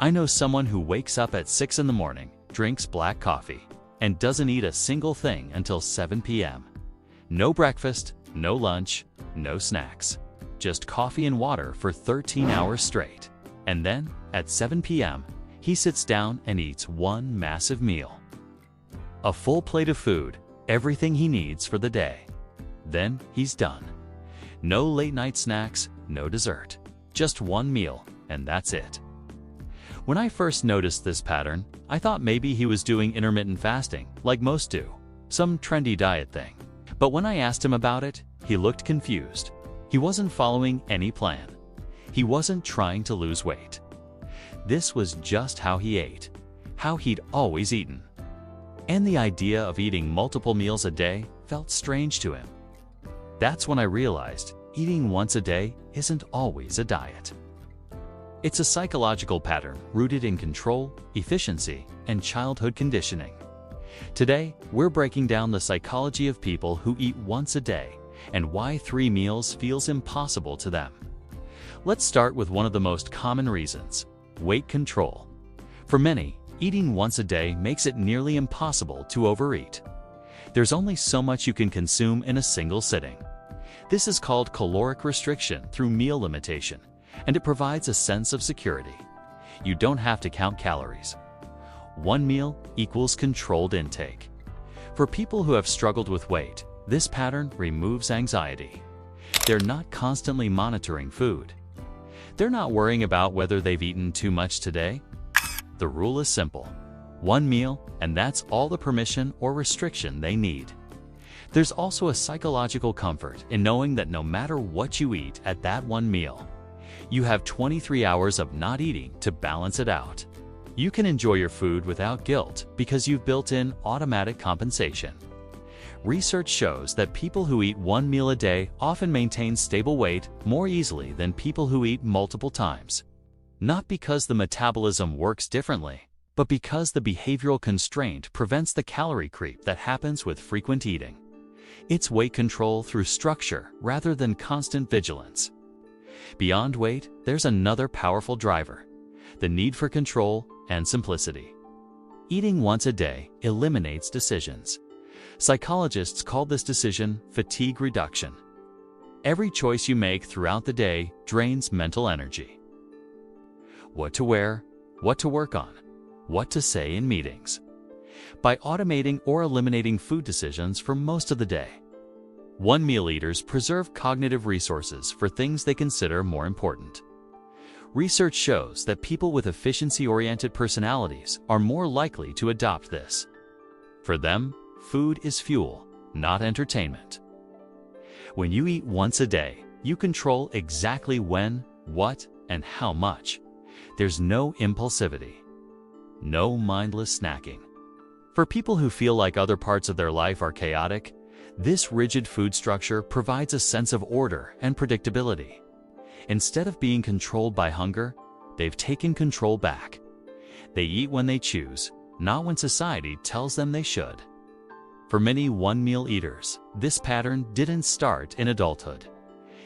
I know someone who wakes up at 6 in the morning, drinks black coffee, and doesn't eat a single thing until 7 p.m. No breakfast, no lunch, no snacks. Just coffee and water for 13 hours straight. And then, at 7 p.m., he sits down and eats one massive meal. A full plate of food, everything he needs for the day. Then he's done. No late-night snacks, no dessert. Just one meal, and that's it. When I first noticed this pattern, I thought maybe he was doing intermittent fasting, like most do, some trendy diet thing. But when I asked him about it, he looked confused. He wasn't following any plan. He wasn't trying to lose weight. This was just how he ate, how he'd always eaten. And the idea of eating multiple meals a day felt strange to him. That's when I realized eating once a day isn't always a diet. It's a psychological pattern rooted in control, efficiency, and childhood conditioning. Today, we're breaking down the psychology of people who eat once a day and why 3 meals feels impossible to them. Let's start with one of the most common reasons: weight control. For many, eating once a day makes it nearly impossible to overeat. There's only so much you can consume in a single sitting. This is called caloric restriction through meal limitation, and it provides a sense of security. You don't have to count calories. One meal equals controlled intake. For people who have struggled with weight, this pattern removes anxiety. They're not constantly monitoring food. They're not worrying about whether they've eaten too much today. The rule is simple: one meal, and that's all the permission or restriction they need. There's also a psychological comfort in knowing that no matter what you eat at that one meal, you have 23 hours of not eating to balance it out. You can enjoy your food without guilt because you've built in automatic compensation. Research shows that people who eat one meal a day often maintain stable weight more easily than people who eat multiple times. Not because the metabolism works differently, but because the behavioral constraint prevents the calorie creep that happens with frequent eating. It's weight control through structure rather than constant vigilance. Beyond weight, there's another powerful driver: the need for control and simplicity. Eating once a day eliminates decisions. Psychologists call this decision fatigue reduction. Every choice you make throughout the day drains mental energy. What to wear, what to work on, what to say in meetings. By automating or eliminating food decisions for most of the day, one-meal eaters preserve cognitive resources for things they consider more important. Research shows that people with efficiency-oriented personalities are more likely to adopt this. For them, food is fuel, not entertainment. When you eat once a day, you control exactly when, what, and how much. There's no impulsivity, no mindless snacking. For people who feel like other parts of their life are chaotic, this rigid food structure provides a sense of order and predictability. Instead of being controlled by hunger, they've taken control back. They eat when they choose, not when society tells them they should. For many one-meal eaters, this pattern didn't start in adulthood.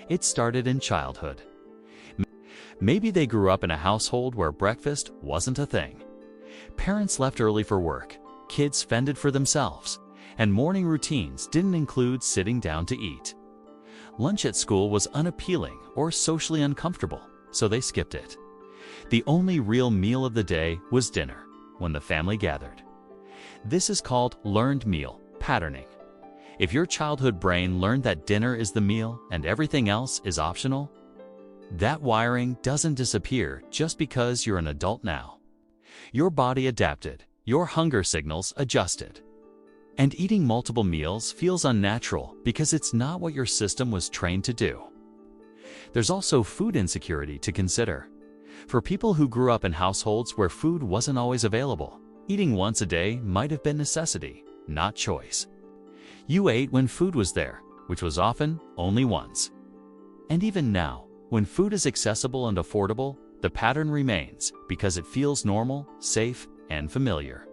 It started in childhood. Maybe they grew up in a household where breakfast wasn't a thing. Parents left early for work, kids fended for themselves, and morning routines didn't include sitting down to eat. Lunch at school was unappealing or socially uncomfortable, so they skipped it. The only real meal of the day was dinner, when the family gathered. This is called learned meal patterning. If your childhood brain learned that dinner is the meal and everything else is optional, that wiring doesn't disappear just because you're an adult now. Your body adapted, your hunger signals adjusted. And eating multiple meals feels unnatural because it's not what your system was trained to do. There's also food insecurity to consider. For people who grew up in households where food wasn't always available, eating once a day might have been necessity, not choice. You ate when food was there, which was often only once. And even now, when food is accessible and affordable, the pattern remains because it feels normal, safe, and familiar.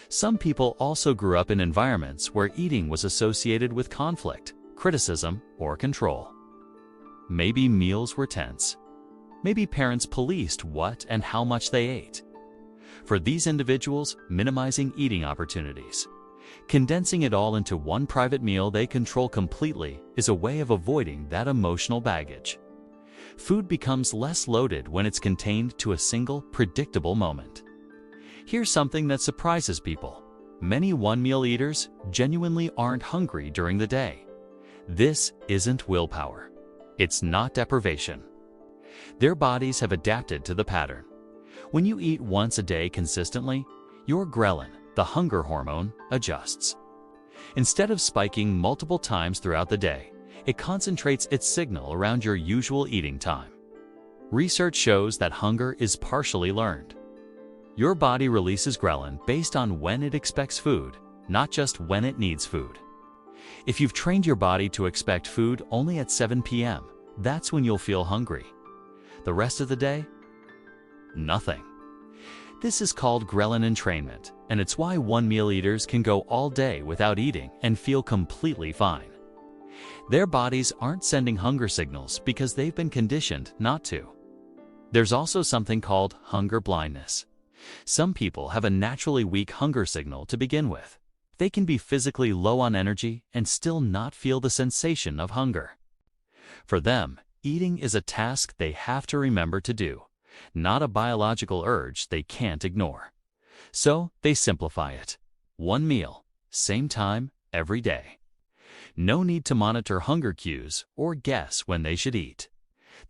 Some people also grew up in environments where eating was associated with conflict, criticism, or control. Maybe meals were tense. Maybe parents policed what and how much they ate. For these individuals, minimizing eating opportunities, condensing it all into one private meal they control completely is a way of avoiding that emotional baggage. Food becomes less loaded when it's contained to a single, predictable moment. Here's something that surprises people. Many one-meal eaters genuinely aren't hungry during the day. This isn't willpower. It's not deprivation. Their bodies have adapted to the pattern. When you eat once a day consistently, your ghrelin, the hunger hormone, adjusts. Instead of spiking multiple times throughout the day, it concentrates its signal around your usual eating time. Research shows that hunger is partially learned. Your body releases ghrelin based on when it expects food, not just when it needs food. If you've trained your body to expect food only at 7 p.m., that's when you'll feel hungry. The rest of the day? Nothing. This is called ghrelin entrainment, and it's why one-meal eaters can go all day without eating and feel completely fine. Their bodies aren't sending hunger signals because they've been conditioned not to. There's also something called hunger blindness. Some people have a naturally weak hunger signal to begin with. They can be physically low on energy and still not feel the sensation of hunger. For them, eating is a task they have to remember to do, not a biological urge they can't ignore. So they simplify it. One meal, same time, every day. No need to monitor hunger cues or guess when they should eat.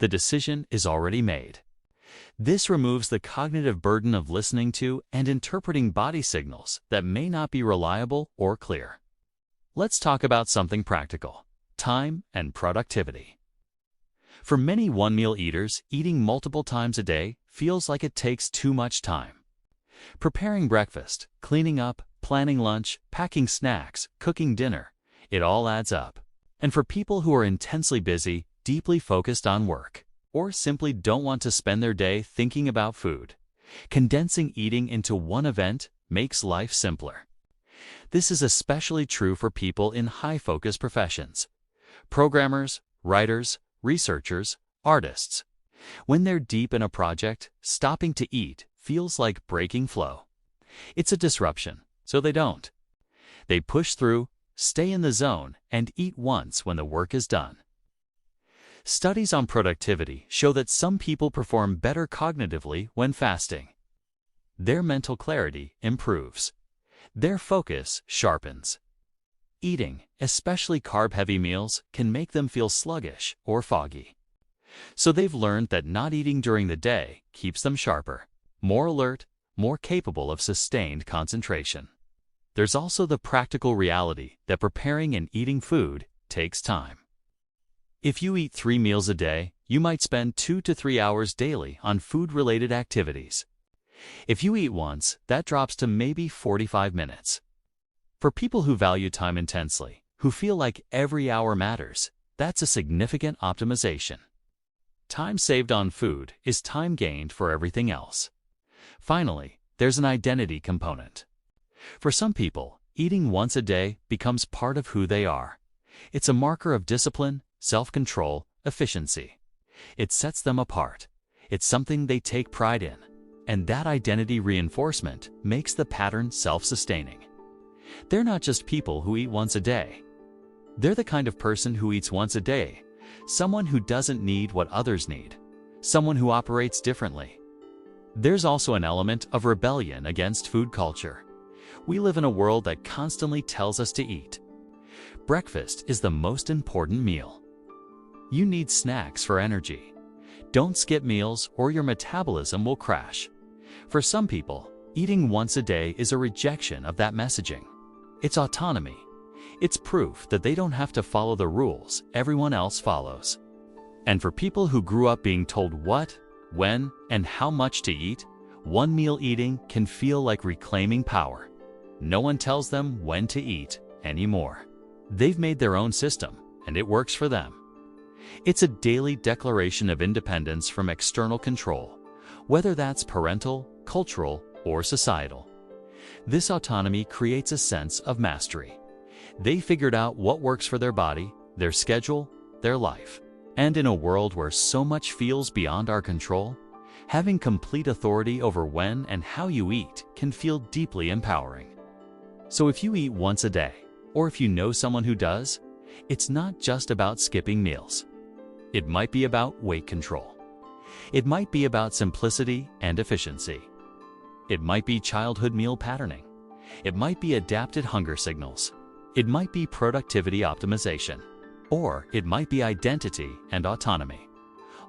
The decision is already made. This removes the cognitive burden of listening to and interpreting body signals that may not be reliable or clear. Let's talk about something practical: time and productivity. For many one-meal eaters, eating multiple times a day feels like it takes too much time. Preparing breakfast, cleaning up, planning lunch, packing snacks, cooking dinner, it all adds up. And for people who are intensely busy, deeply focused on work, or simply don't want to spend their day thinking about food, condensing eating into one event makes life simpler. This is especially true for people in high-focus professions: programmers, writers, researchers, artists. When they're deep in a project, stopping to eat feels like breaking flow. It's a disruption, so they don't. They push through, stay in the zone, and eat once when the work is done. Studies on productivity show that some people perform better cognitively when fasting. Their mental clarity improves. Their focus sharpens. Eating, especially carb-heavy meals, can make them feel sluggish or foggy. So they've learned that not eating during the day keeps them sharper, more alert, more capable of sustained concentration. There's also the practical reality that preparing and eating food takes time. If you eat 3 meals a day, you might spend 2 to 3 hours daily on food-related activities. If you eat once, that drops to maybe 45 minutes. For people who value time intensely, who feel like every hour matters, that's a significant optimization. Time saved on food is time gained for everything else. Finally, there's an identity component. For some people, eating once a day becomes part of who they are. It's a marker of discipline, self-control, efficiency. It sets them apart. It's something they take pride in. And that identity reinforcement makes the pattern self-sustaining. They're not just people who eat once a day. They're the kind of person who eats once a day, someone who doesn't need what others need, someone who operates differently. There's also an element of rebellion against food culture. We live in a world that constantly tells us to eat. Breakfast is the most important meal. You need snacks for energy. Don't skip meals or your metabolism will crash. For some people, eating once a day is a rejection of that messaging. It's autonomy. It's proof that they don't have to follow the rules everyone else follows. And for people who grew up being told what, when, and how much to eat, one-meal eating can feel like reclaiming power. No one tells them when to eat anymore. They've made their own system, and it works for them. It's a daily declaration of independence from external control, whether that's parental, cultural, or societal. This autonomy creates a sense of mastery. They figured out what works for their body, their schedule, their life. And in a world where so much feels beyond our control, having complete authority over when and how you eat can feel deeply empowering. So if you eat once a day, or if you know someone who does, it's not just about skipping meals. It might be about weight control. It might be about simplicity and efficiency. It might be childhood meal patterning. It might be adapted hunger signals. It might be productivity optimization. Or it might be identity and autonomy.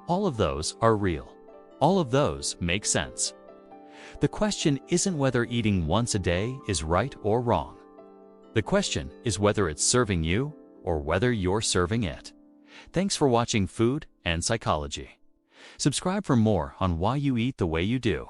All of those are real. All of those make sense. The question isn't whether eating once a day is right or wrong. The question is whether it's serving you or whether you're serving it. Thanks for watching Food and Psychology. Subscribe for more on why you eat the way you do.